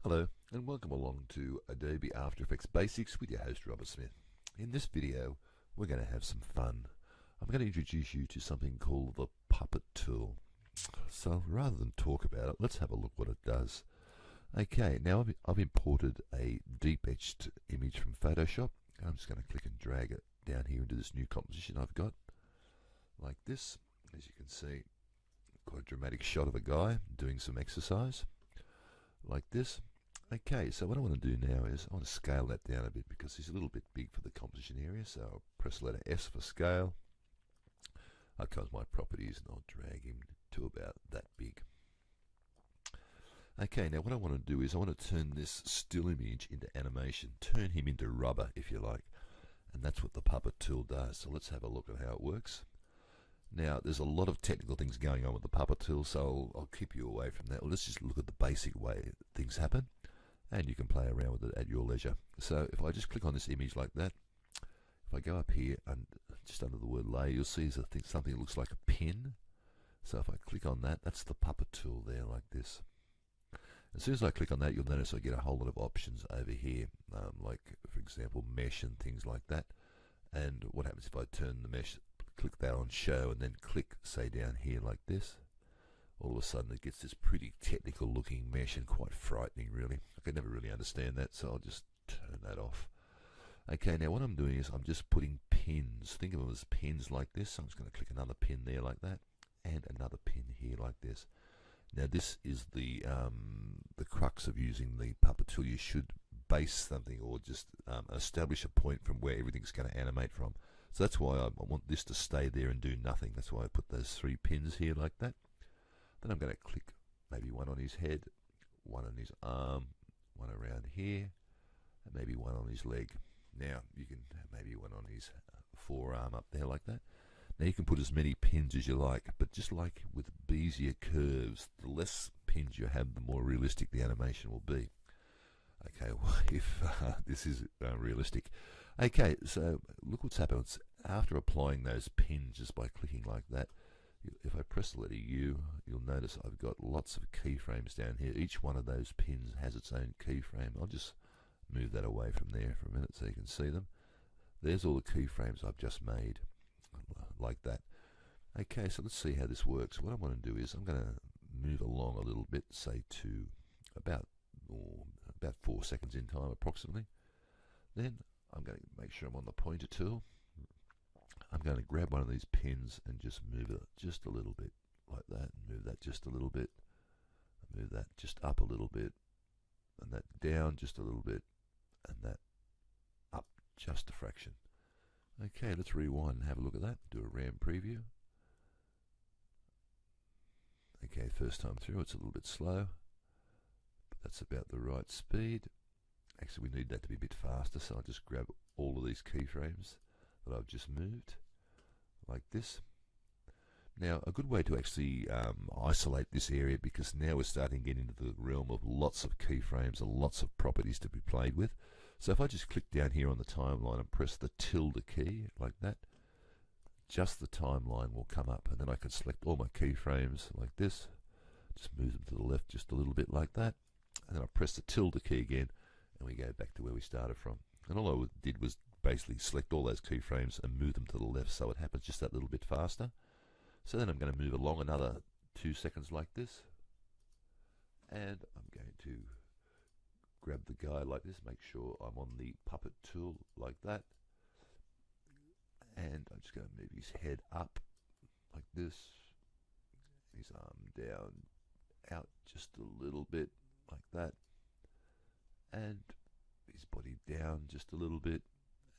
Hello and welcome along to Adobe After Effects Basics with your host Robert Smith. In this video we're going to have some fun. I'm going to introduce you to something called the Puppet tool. So rather than talk about it, let's have a look what it does. Okay, now I've imported a deep etched image from Photoshop. I'm just going to click and drag it down here into this new composition I've got like this. As you can see, quite a dramatic shot of a guy doing some exercise like this. Okay, so what I want to do now is I want to scale that down a bit because he's a little bit big for the composition area, so I'll press letter S for scale. I'll come to my properties and I'll drag him to about that big. Okay, now what I want to do is I want to turn this still image into animation, turn him into rubber if you like, and that's what the Puppet tool does. So let's have a look at how it works. Now, there's a lot of technical things going on with the Puppet tool, so I'll keep you away from that. Well, let's just look at the basic way things happen, and you can play around with it at your leisure. So if I just click on this image like that, if I go up here and just under the word lay, you'll see something that looks like a pin. So if I click on that, that's the Puppet tool there like this. As soon as I click on that, you'll notice I get a whole lot of options over here, like, for example, mesh and things like that. And what happens if I turn the mesh, click that on show, and then click, say, down here like this, all of a sudden it gets this pretty technical looking mesh and quite frightening really. I could never really understand that, so I'll just turn that off. Okay, now what I'm doing is I'm just putting pins. Think of them as pins like this. So I'm just going to click another pin there like that, and another pin here like this. Now this is the crux of using the Puppet tool. You should base something or just establish a point from where everything's going to animate from. So that's why I want this to stay there and do nothing. That's why I put those 3 pins here like that. Then I'm going to click maybe one on his head, one on his arm, one around here, and maybe one on his leg. Now you can have maybe one on his forearm up there like that. Now you can put as many pins as you like, but just like with Bezier curves, the less pins you have, the more realistic the animation will be. Okay, well, if this is realistic. Okay, so look what's happened. After applying those pins just by clicking like that, if I press the letter U, you'll notice I've got lots of keyframes down here. Each one of those pins has its own keyframe. I'll just move that away from there for a minute so you can see them. There's all the keyframes I've just made, like that. Okay, so let's see how this works. What I'm going to do is I'm going to move along a little bit, say to about 4 seconds in time approximately. Then I'm going to make sure I'm on the pointer tool. I'm going to grab one of these pins and just move it just a little bit like that, and move that just a little bit, and move that just up a little bit, and that down just a little bit, and that up just a fraction. Okay, let's rewind and have a look at that. Do a RAM preview. Okay, first time through it's a little bit slow, but that's about the right speed. Actually, we need that to be a bit faster, so I'll just grab all of these keyframes that I've just moved like this. Now, a good way to actually isolate this area, because now we're starting to get into the realm of lots of keyframes and lots of properties to be played with. So if I just click down here on the timeline and press the tilde key like that, just the timeline will come up, and then I can select all my keyframes like this, just move them to the left just a little bit like that, and then I press the tilde key again, and we go back to where we started from. And all I did was basically select all those keyframes and move them to the left, so it happens just that little bit faster. So then I'm going to move along another 2 seconds like this, and I'm going to grab the guy like this, make sure I'm on the Puppet tool like that, and I'm just going to move his head up like this, his arm down, out just a little bit like that, and his body down just a little bit,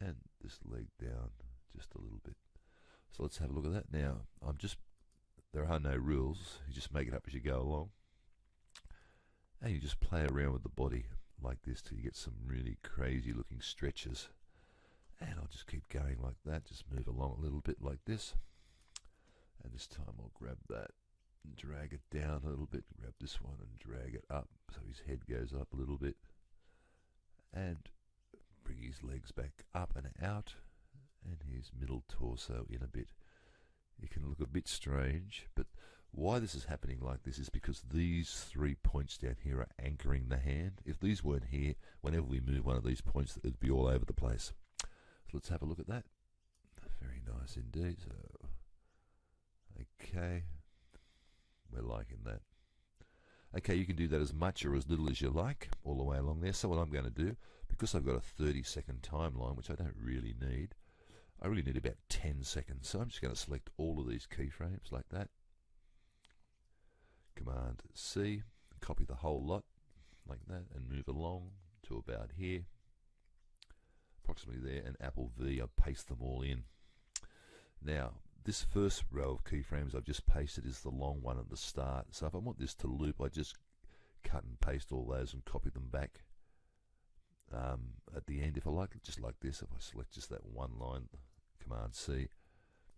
and this leg down just a little bit. So let's have a look at that now. There are no rules, you just make it up as you go along, and you just play around with the body like this till you get some really crazy looking stretches. And I'll just keep going like that, just move along a little bit like this, and this time I'll grab that and drag it down a little bit, grab this one and drag it up so his head goes up a little bit, and bring his legs back up and out, and his middle torso in a bit. It can look a bit strange, but Why this is happening like this is because these 3 points down here are anchoring the hand. If these weren't here, whenever we move one of these points, it'd be all over the place. So let's have a look at that. Very nice indeed. So, okay, we're liking that. Okay, you can do that as much or as little as you like all the way along there. So what I'm going to do, because I've got a 30-second timeline, which I don't really need, I really need about 10 seconds. So I'm just going to select all of these keyframes like that. Command C, copy the whole lot like that and move along to about here, approximately there, and Apple V, I paste them all in. Now, this first row of keyframes I've just pasted is the long one at the start. So if I want this to loop, I just cut and paste all those and copy them back at the end. If I like it just like this, if I select just that one line, Command C,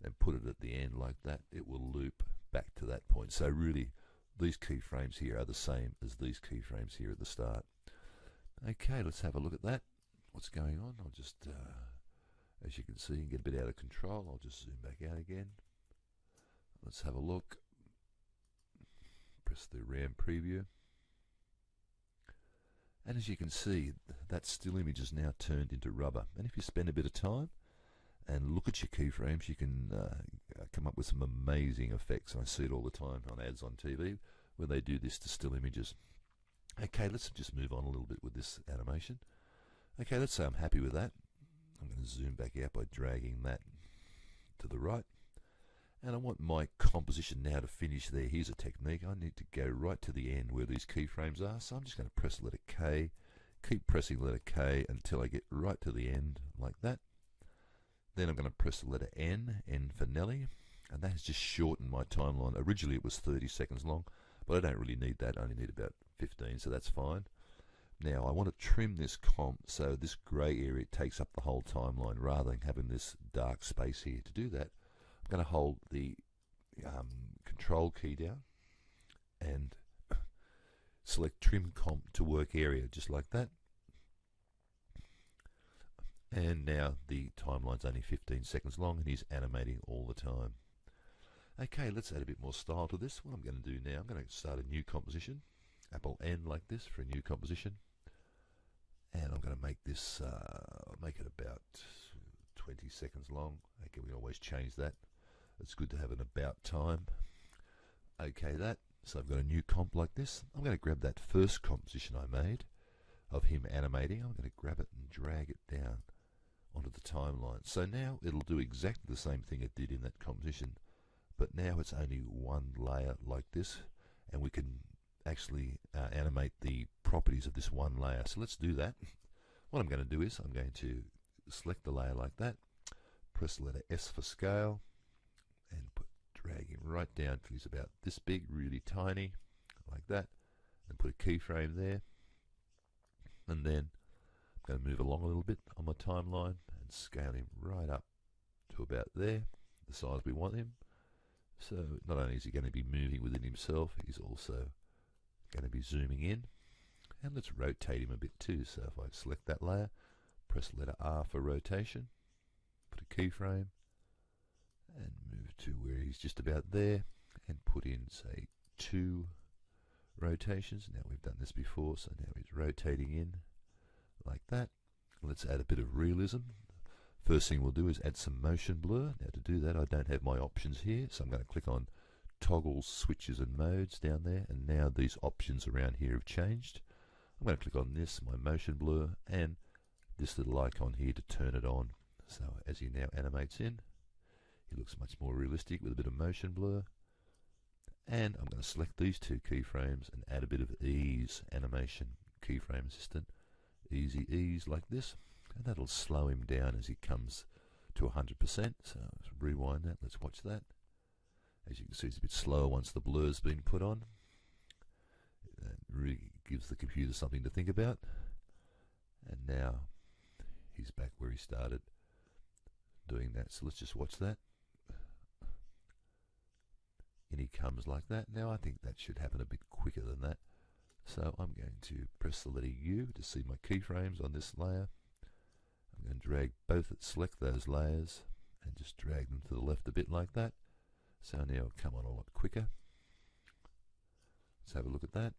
and put it at the end like that, it will loop back to that point. So really, these keyframes here are the same as these keyframes here at the start. Okay, let's have a look at that. What's going on? I'll just, as you can see, get a bit out of control. I'll just zoom back out again. Let's have a look. Press the RAM preview. And as you can see, that still image is now turned into rubber. And if you spend a bit of time and look at your keyframes, you can come up with some amazing effects. I see it all the time on ads on TV where they do this to still images. Okay, let's just move on a little bit with this animation. Okay, let's say I'm happy with that. I'm going to zoom back out by dragging that to the right. And I want my composition now to finish there. Here's a technique. I need to go right to the end where these keyframes are. So I'm just going to press letter K, keep pressing letter K until I get right to the end like that. Then I'm going to press the letter N, N for Nelly, and that has just shortened my timeline. Originally it was 30 seconds long, but I don't really need that. I only need about 15, so that's fine. Now I want to trim this comp so this grey area takes up the whole timeline rather than having this dark space here. To do that, I'm going to hold the Control key down and select Trim Comp to Work Area, just like that. And now the timeline's only 15 seconds long and he's animating all the time. Okay, let's add a bit more style to this. What I'm going to do now, I'm going to start a new composition. Apple N like this for a new composition. And I'm going to make this, make it about 20 seconds long. Okay, we can always change that. It's good to have an about time. Okay, that. So I've got a new comp like this. I'm going to grab that first composition I made of him animating. I'm going to grab it and drag it down onto the timeline. So now it'll do exactly the same thing it did in that composition, but now it's only one layer like this, and we can actually animate the properties of this one layer. So let's do that. What I'm going to do is I'm going to select the layer like that, press the letter S for scale, and drag him right down till he's about this big, really tiny, like that, and put a keyframe there. And then I'm going to move along a little bit on my timeline and scale him right up to about there, the size we want him. So not only is he going to be moving within himself, he's also going to be zooming in. And let's rotate him a bit too. So if I select that layer, press letter R for rotation, put a keyframe, and move to where he's just about there, and put in, say, 2 rotations. Now we've done this before, so now he's rotating in like that. Let's add a bit of realism. First thing we'll do is add some motion blur. Now to do that, I don't have my options here, so I'm going to click on toggle switches and modes down there, and now these options around here have changed. I'm going to click on this, my motion blur, and this little icon here to turn it on. So as he now animates in, he looks much more realistic with a bit of motion blur. And I'm going to select these 2 keyframes and add a bit of ease animation, keyframe assistant, easy ease like this, and that'll slow him down as he comes to 100%. So let's rewind that, let's watch that. As you can see, it's a bit slower once the blur's been put on. That really gives the computer something to think about. And now he's back where he started doing that. So let's just watch that. And he comes like that. Now I think that should happen a bit quicker than that. So I'm going to press the letter U to see my keyframes on this layer. I'm going to drag both, select those layers and just drag them to the left a bit like that. So now it'll come on a lot quicker. Let's have a look at that.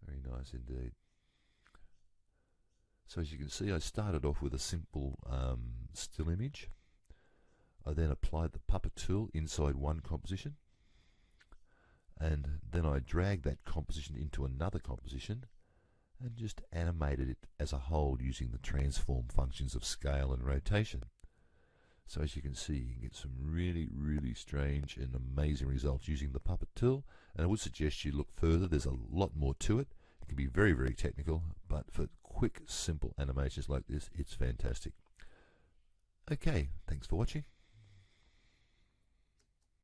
Very nice indeed. So as you can see, I started off with a simple still image. I then applied the puppet tool inside one composition, and then I dragged that composition into another composition and just animated it as a whole using the transform functions of scale and rotation. So as you can see, you can get some really, really strange and amazing results using the puppet tool, and I would suggest you look further. There's a lot more to it. It can be very, very technical, but for quick, simple animations like this, it's fantastic. Okay, thanks for watching.